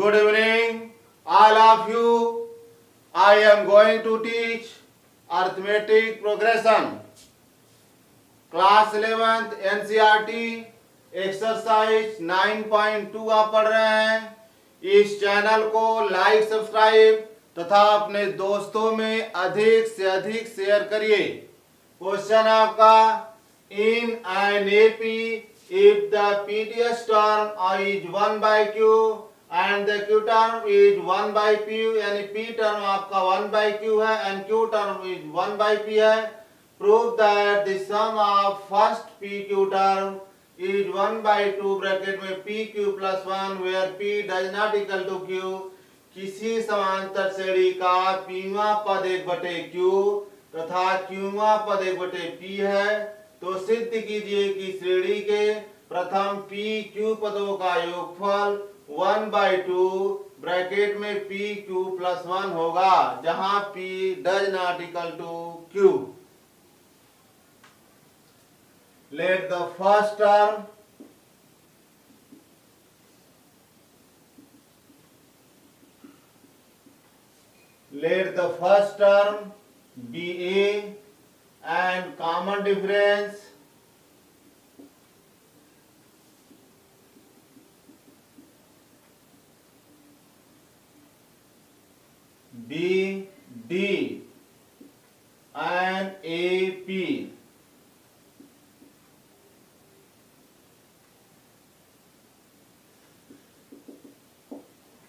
Good evening, all of you. I am going to teach arithmetic progression. Class 11th NCERT exercise 9.2 आप पढ़ रहे हैं। इस channel को लाइक सब्सक्राइब तथा अपने दोस्तों में अधिक से अधिक शेयर करिए। क्वेश्चन आपका, in an AP if the pth term is 1 by q and the q term is 1 by p, यानी p टर्म आपका 1 by q है and q term is 1 by p है। Prove that the sum of first pq term is 1 by 2 bracket में pq plus 1 where p does not equal to q। किसी समांतर श्रेणी का pवां पद 1/q तथा qवां पद 1/p है तो सिद्ध कीजिए कि श्रेणी के प्रथम pq पदों का योगफल 1 by 2 ब्रैकेट में pq plus 1 होगा जहां p does not equal to q। Let the first term be a and common difference be d and ap।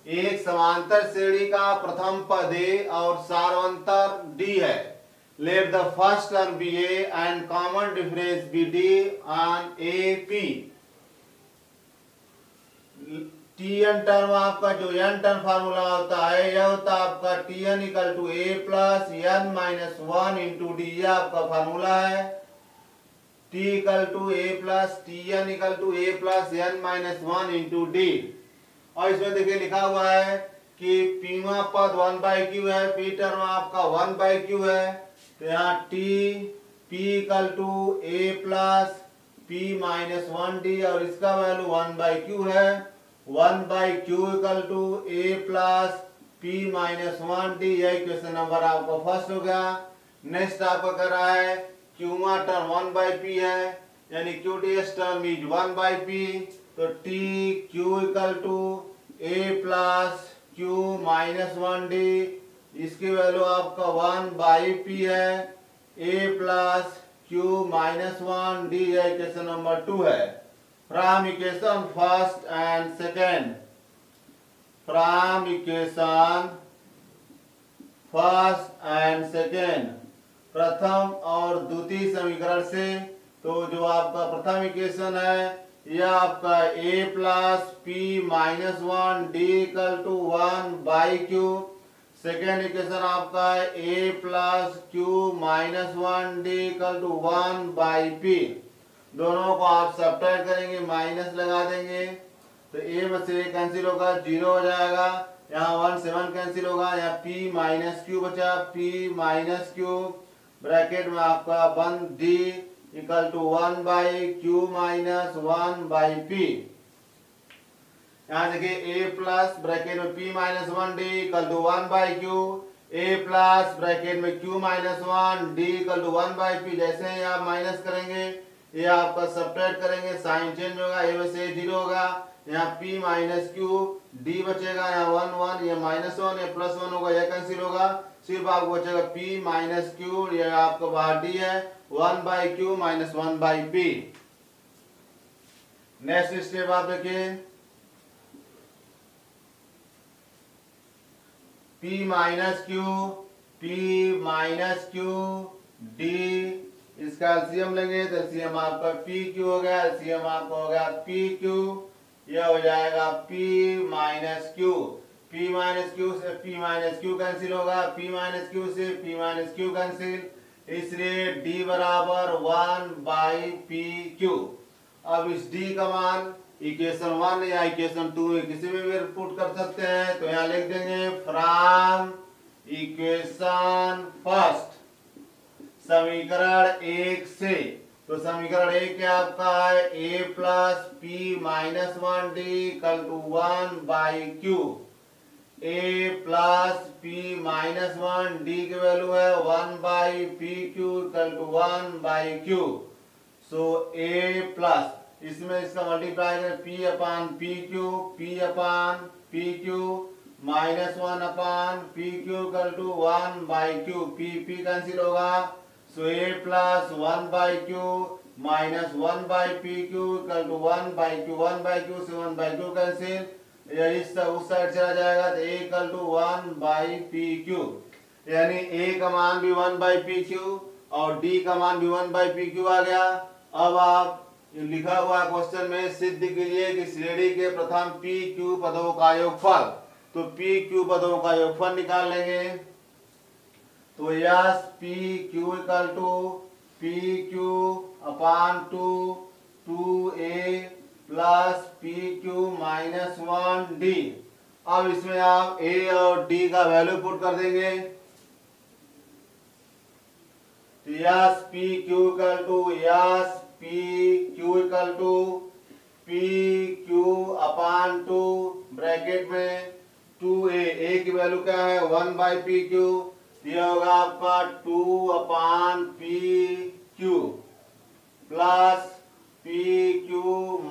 एक समांतर श्रेणी का प्रथम पद ए और सार्वंतर डी है। Let the first term be A and common difference be D on A P. T n term आपका जो एन टर्म फार्मूला होता है यह होता है आपका T n equal to a plus n minus 1 into d, यह आपका फार्मूला है। T equal to a plus T n equal to a plus n minus 1 into d. और इसमें देखिए लिखा हुआ है कि पीवां पद 1 by q है, पी टर्म आपका 1 by q है तो यहाँ t p equal to a plus p minus 1d और इसका वैल्यू 1 by q है। 1 by q equal to a plus p minus 1d, यही क्वेश्चन नंबर आपका फर्स्ट हो गया। नेक्स्ट आपका कर रहा है qवां टर्म 1 by p है यानी qds term is 1 by p तो t q equal to a plus q minus 1d, इसकी वैल्यू आपका 1 by p है। a plus q minus 1d है इक्वेशन नंबर 2 है। From equation first and second, from equation first and second, प्रथम और द्वितीय समीकरण से, तो जो आपका प्रथम इक्वेशन है यह आपका a plus p minus 1 d equal to 1 by q। Second equation आपका है a plus q minus 1 d equal to 1 by p। दोनों को आप सब्ट्रैक्ट करेंगे, माइनस लगा देंगे तो a में से कैंसिल होगा, 0 हो जाएगा। यहाँ 1 7 कैंसिल होगा, यहाँ p माइनस q बचा, p माइनस q ब्रैकेट में आपका 1 d equal to 1 by q minus 1 by p। यहाँ देखिए a प्लस ब्रैकेट में p minus 1d equal to 1 by q, a plus bracket में q minus 1 d equal to 1 by p। जैसे ही आप minus करेंगे ये आपका सब्ट्रैक्ट करेंगे, साइन चेंज होगा, a में से 0 होगा, यहाँ p माइनस q d बचेगा, यहाँ 1 1 ये माइनस 1 ये प्लस 1 होगा, यह कैंसिल होगा, सिर्फ आपको बचेगा p माइनस q, ये आपका बाहर d है 1 by q minus 1 by p। Next step आप देखिए, p माइनस q d, इसका एलसीएम लेंगे तो एलसीएम आपका pq हो गया, एलसीएम आपका हो गया pq, यह हो जाएगा p minus q। p minus q से p माइनस q कैंसिल होगा, p माइनस q से p माइनस q कैंसिल, इसलिए d बराबर 1 by pq। अब इस d का मान इक्वेशन 1 या इक्वेशन 2 में किसी में भी पुट कर सकते हैं तो यहाँ लिख देंगे फ्रॉम इक्वेशन फर्स्ट, समीकरण 1 से, तो समीकरण 1 क्या आपका है a plus p minus 1d equal to 1 by q। A plus P minus one, D की वैल्यू है 1/pq equal to 1/q। So A plus इसमें इसका मल्टीप्लाई करें P upon P Q minus 1/pq equal to 1/q। P cancel होगा, so A plus 1/q minus 1/pq equal to 1/q। 1/q से 1/q cancel, इस उस side चला जाएगा तो a इक्वल टू 1/pq, यानी a का मान भी 1/pq और d का मान भी 1/pq आ गया। अब आप लिखा हुआ क्वेश्चन में सिद्ध कीजिए कि श्रेणी के प्रथम pq पदों का योगफल। तो pq पदों का योगफल निकाल लेंगे, तो S pq equal to pq upon 2a plus pq minus 1d। अब इसमें आप a और d का वैल्यू पुट कर देंगे, तो S pq equal to pq upon 2 bracket में 2a की वैल्यू क्या है 1/pq, यह होगा आपका 2/pq प्लस pq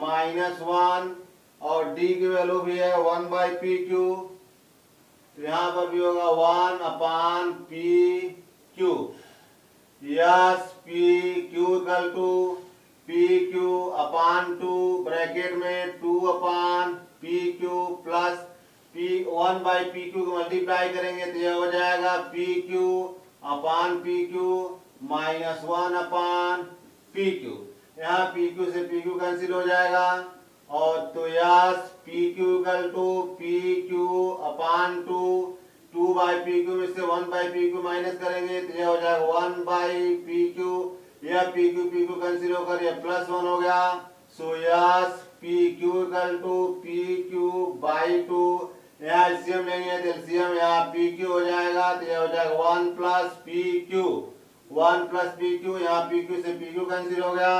माइनस 1 और d की वैल्यू भी है 1/pq, तो यहाँ पर भी होगा 1/pq। S pq equal to pq upon 2 bracket में 2/pq प्लस 1/pq को मल्टीप्लाई करेंगे तो यह हो जाएगा pq अपान pq माइनस 1/pq। यहाँ pq से pq कैंसिल हो जाएगा, और तो S pq equal to pq upon 2/pq में से 1/pq माइनस करेंगे तो यह हो जाएगा 1/pq। यह pq कैंसिल होकर यह प्लस 1 हो गया, so S pq equal to pq/2। यहाँ एलसीएम लेंगे तो एलसीएम यहाँ pq हो जाएगा, तो यह हो जाएगा 1 प्लस pq। यहाँ pq से pq कैंसिल हो गया,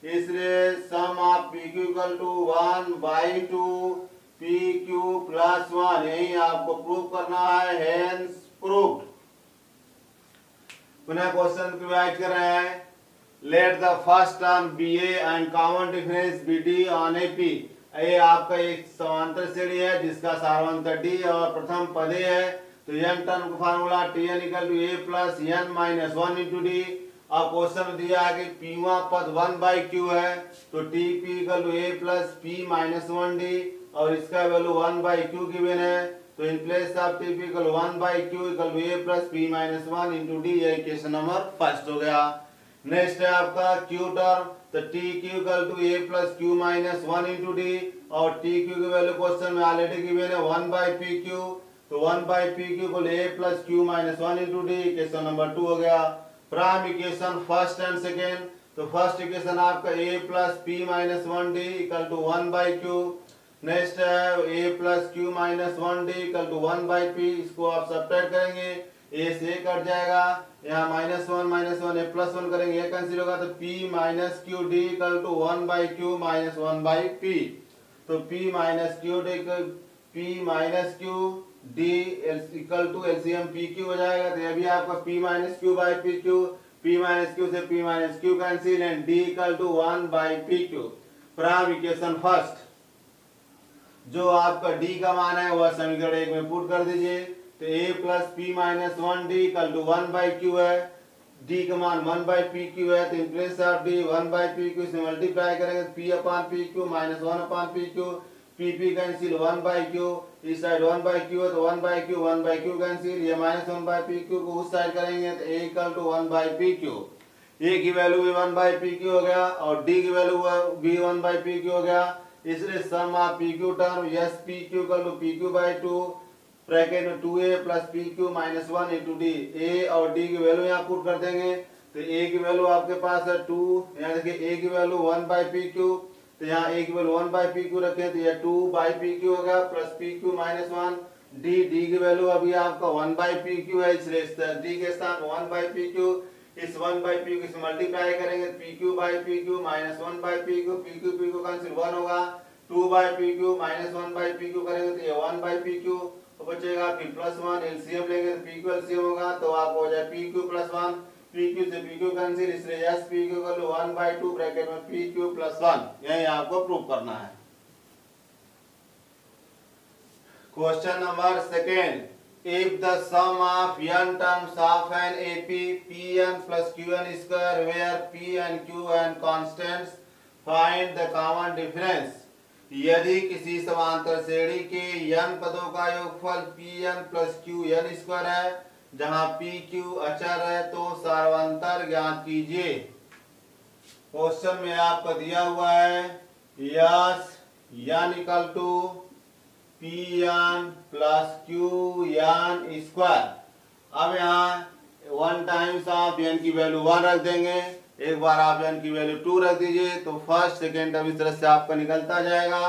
इसलिए sum of pq equal to 1/2 pq plus 1। यही आपको प्रूव करना है, हेंस प्रूव्ड। पुनः क्वेश्चन रिवाइज कर रहे हैं। Let the first term be A and common difference be D on A P. ये आपका एक समांतर श्रेणी है जिसका सारवंतर डी और प्रथम पद ए है, तो n टर्म का formula Tn equal to a plus n minus 1 into d. अब क्वेश्चन में दिया है कि पीवा पद 1/q है, तो Tp equal to a plus p minus 1d और इसका वैल्यू 1/q गिवन है, तो in place of Tp equal 1/q equal to a plus p minus 1 into d. यह इक्वेशन नंबर फर्स्ट हो गया। नेक्स्ट है आपका q टर्म, तो Tq equal to a plus q minus 1 into d और Tq की वैल्यू क्वेश्चन में already given है 1/pq, तो 1/pq को a plus q minus 1 into d. Equation number 2 हो गया। From equation first and second, तो फर्स्ट इक्वेशन आपका a plus p minus 1d equal to 1/q। Next है a plus q minus 1d equal to 1/p। इसको आप subtract करेंगे, a से a cut जाएगा, यहाँ माइनस 1 a प्लस 1 करेंगे, ये कैंसिल होगा, तो p minus q d equal to 1/q minus 1/p। तो p minus q d equal to LCM pq हो जाएगा, तो ये भी आपका p minus q by pq, p minus q से p minus q cancel and d equal to 1/pq। From equation first जो आपका d का मान है वह समीकरण 1 में पुट कर दीजिए, तो a plus p minus 1d equal to 1/q है, d का मान 1/pq है, तो in place of d 1/pq से मल्टीप्लाई करेंगे तो p अपान pq minus 1/pq, pp cancel 1/q, इस साइड 1/q है तो 1/q कैंसिल, ये माइनस 1/pq को उस साइड करेंगे तो a equal to 1/pq। a की वैल्यू भी 1/pq हो गया और d की वैल्यू भी 1/pq हो गया, इसलिए sum of pq term yes pq equal to pq/2 bracket में 2a plus pq minus 1 into D. a और d की वैल्यू यहाँ पुट कर देंगे, तो a की वैल्यू आपके पास है 2, यहाँ देखिए a की वैल्यू 1/pq, तो यहाँ a की वैल्यू 1/pq रखें तो यह 2/pq होगा प्लस pq माइनस 1 d की वैल्यू अभी आपका 1/pq है, इसलिए d के स्थान 1/pq, इस 1/pq से मल्टीप्लाई करेंगे pq/pq minus 1/pq, pq cancel 1 होगा, 2/pq माइनस 1/pq करेंगे तो ये 1/pq तो बचेगा पी प्लस वन, एलसीएम लेंगे तो पी क्यू एलसीएम होगा तो आपको हो जाए P Q plus one, P Q से पी क्यू कैंसिल, इसलिए एस पी क्यू को 1/2 ब्रैकेट में पी क्यू प्लस वन, यही आपको प्रूव करना है। Question number second, if the sum of n terms of an AP Pn plus Qn square where P and Q and constants, find the common difference। यदि किसी समांतर श्रेणी के n पदों का योगफल Pn plus Qn स्क्वायर है जहां PQ अचर है तो सार्वंतर ज्ञात कीजिए। क्वेश्चन में आपको दिया हुआ है S n equal to Pn plus Qn square. अब यहाँ 1 टाइम्स आप n की वैल्यू 1 रख देंगे, एक बार आप n की वैल्यू 2 रख दीजिए तो फर्स्ट सेकेंड टर्म इस तरह से आपका निकलता जाएगा।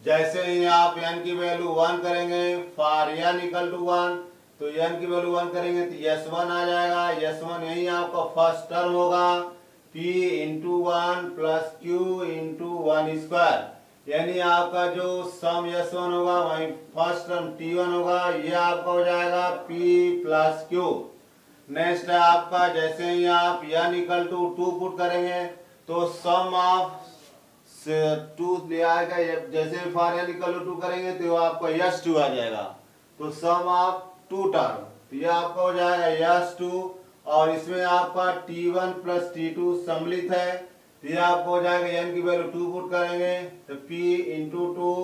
जैसे ही आप n की वैल्यू 1 करेंगे फॉर n इक्वल टू 1 तो n की वैल्यू 1 करेंगे तो S1 आ जाएगा। S1 यही आपका फर्स्ट टर्म होगा P into 1 plus Q into 1 square, यानी आपका जो सम S1 होगा वही फर्स्ट टर्म T1 होगा, ये आपका हो जाएगा P प्लस Q। नेक्स्ट है आपका जैसे ही आप n इक्वल टू 2 पुट करेंगे तो सम ऑफ 2 दिया आएगा, जैसे फॉर n इक्वल टू 2 करेंगे तो आपका S2 आ जाएगा, तो सम ऑफ 2 टर्म तो ये आपका हो जाएगा S2 और इसमें आपका T1 प्लस T2 सम्मिलित है तो ये आपको हो जाएगा n की वैल्यू 2 पुट करेंगे तो P into 2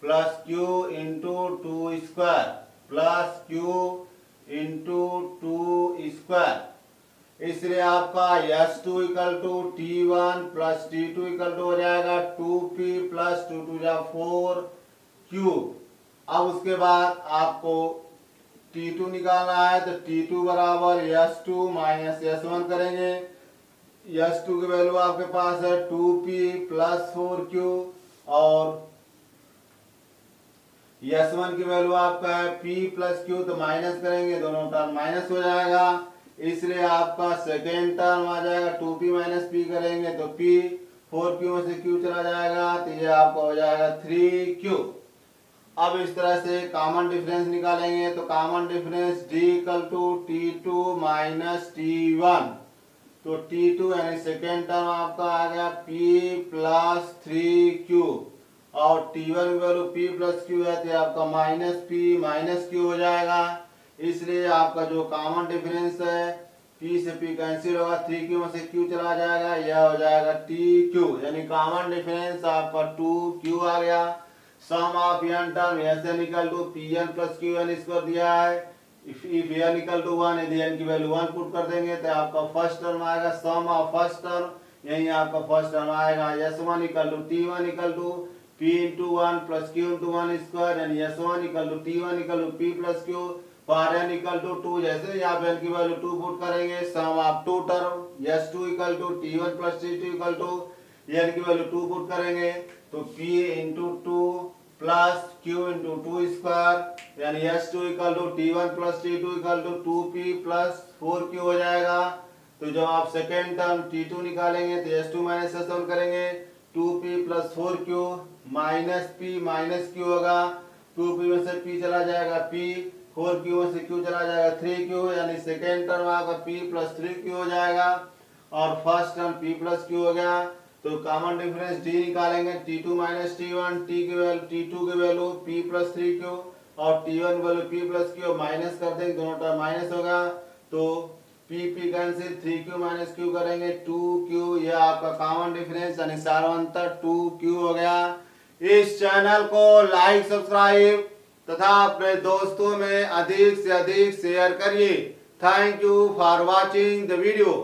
plus Q into 2 square plus Q into 2 square, इसलिए आपका S2 equal to T1 plus T2 equal to हो जाएगा 2P प्लस 2 2 जा 4Q। अब उसके बाद आपको T2 निकालना है तो T2 बराबर S2 माइनस S1 करेंगे। S2 की वैल्यू आपके पास है 2P प्लस 4Q और S1 की वैल्यू आपका है P प्लस Q, तो माइनस करेंगे दोनों टर्म माइनस हो जाएगा, इसलिए आपका सेकेंड टर्म आ जाएगा 2P माइनस P करेंगे तो P 4Q में से Q चला जाएगा तो ये आपका हो जाएगा 3Q। अब इस तरह से कॉमन डिफरेंस निकालेंगे तो common difference D equal to T2 minus T1, तो T2 यानी सेकेंड टर्म आपका आ गया P प्लस 3Q और T1 की वैल्यू P प्लस Q है तो आपका माइनस P माइनस Q हो जाएगा, इसलिए आपका जो कॉमन डिफरेंस है P से P कैंसिल होगा, 3Q में से Q चला जाएगा, यह हो जाएगा TQ, यानी कॉमन डिफरेंस आपका 2Q आ गया। Sum of n term Sn equal to Pn plus Qn square दिया है, इफ n इक्वल टू 1 यदि n की वैल्यू 1 पुट कर देंगे तो आपका फर्स्ट टर्म आएगा सम ऑफ फर्स्ट टर्म, यही आपका फर्स्ट टर्म आएगा S1 equal to T1 equal to P into 1 plus Q into 1 square, यानी S1 equal to T1 equal to P plus Q for n equal to 2। जैसे ही आप n की value 2 put करेंगे sum of 2 term S2 equal to T1 plus T2 equal to n की value 2 put करेंगे तो P into 2 plus Q into 2 square, यानी S2 equal to T1 plus T2 equal to 2P plus 4Q हो जाएगा। तो जब आप second term T2 निकालेंगे तो S2 माइनस S1 करेंगे 2P plus 4Q minus P minus Q होगा, 2P में से P चला जाएगा P, 4Q में से Q चला जाएगा 3Q, यानी सेकेंड टर्म आपका P प्लस 3Q हो जाएगा और first term P plus Q हो गया। तो कॉमन डिफरेंस D निकालेंगे T2 माइनस T1, T2 की वैल्यू P प्लस 3Q और T1 की value P plus Q minus कर देंगे, दोनों टर्म माइनस होगा तो P cancel 3Q minus Q करेंगे 2Q, यह आपका कॉमन डिफरेंस यानी सार्वंतर 2Q हो गया। इस चैनल को लाइक सब्सक्राइब तथा अपने दोस्तों में अधिक से अधिक शेयर करिए। Thank you for watching the video.